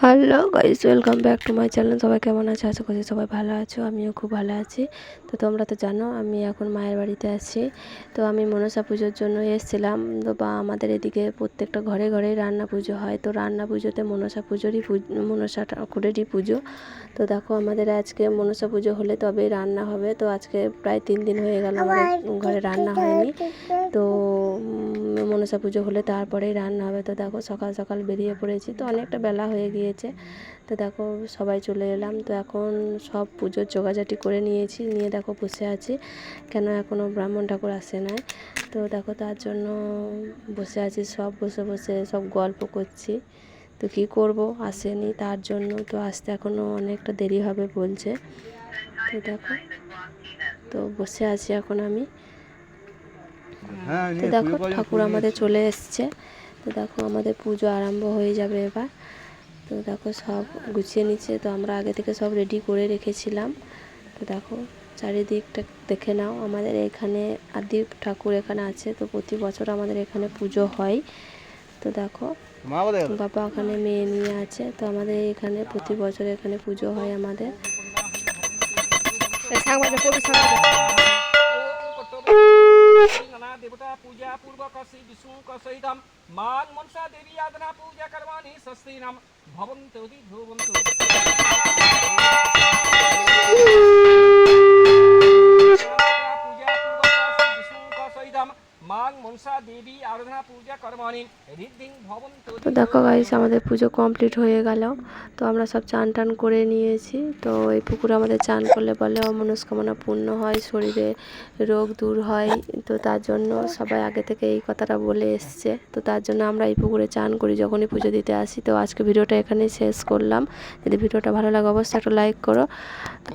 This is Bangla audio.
Hello guys, welcome back to my channel. সবাই কেমন আছে? আশা করছি সবাই ভালো আছো। আমিও খুব ভালো আছি। তো তোমরা তো জানো আমি এখন মায়ের বাড়িতে আছি। তো আমি মনসা পুজোর জন্য এসেছিলাম। তো বা আমাদের এদিকে প্রত্যেকটা ঘরে ঘরেই রান্না পুজো হয়। তো রান্না পুজোতে মনসা ঠাকুরেরই পুজো। তো দেখো আমাদের আজকে মনসা পুজো হলে তবেই রান্না হবে। তো আজকে প্রায় 3 দিন হয়ে গেল আমাদের ঘরে রান্না হয়নি। তো মনসা পুজো হলে তারপরেই রান্না হবে। তো দেখো সকাল সকাল বেরিয়ে পড়েছি, তো অনেকটা বেলা হয়ে গিয়েছে। তো দেখো সবাই চলে এলাম। তো এখন সব পুজোর জোগাড়জাটি করে নিয়েছি, নিয়ে দেখো বসে আছি, কেন এখনও ব্রাহ্মণ ঠাকুর আসে নাই। তো দেখো তার জন্য বসে আছি, সব বসে বসে সব গল্প করছি। তো কী করব, আসেনি তার জন্য। তো আসতে এখনও অনেকটা দেরি হবে বলছে। তো দেখো, তো বসে আছি এখন আমি। তো দেখো ঠাকুর আমাদের চলে এসছে। তো দেখো আমাদের পুজো আরম্ভ হয়ে যাবে এবার। তো দেখো সব গুছিয়ে নিচ্ছে। তো আমরা আগে থেকে সব রেডি করে রেখেছিলাম। তো দেখো চারিদিকটা দেখে নাও। আমাদের এখানে আদি ঠাকুর এখানে আছে। তো প্রতি বছর আমাদের এখানে পুজো হয়। তো দেখো বাবা ওখানে মেয়ে নিয়ে আছে। তো আমাদের এখানে প্রতি বছর এখানে পুজো হয় আমাদের। देवता पूजा पूर्वक श्री विष्णु का सहितम मान मनसा देवी आदना पूजा करवानी सस्ती नाम भवन्तु ध्रुवन्तु पूजा पूर्वक श्री विष्णु का सहितम मान मनसा देवी आराधना पूजा करवानी रिद्धिं भवन्तु। তো দেখো গাইস আমাদের পুজো কমপ্লিট হয়ে গেল। তো আমরা সব চান টান করে নিয়েছি। তো এই পুকুরে আমাদের চান করলে বলে মনস্কামনা পূর্ণ হয়, শরীরে রোগ দূর হয়। তো তার জন্য সবাই আগে থেকে এই কথাটা বলে এসছে। তো তার জন্য আমরা এই পুকুরে চান করি যখনই পুজো দিতে আসি। তো আজকে ভিডিওটা এখানেই শেষ করলাম। যদি ভিডিওটা ভালো লাগে অবশ্যই একটা লাইক করো। তো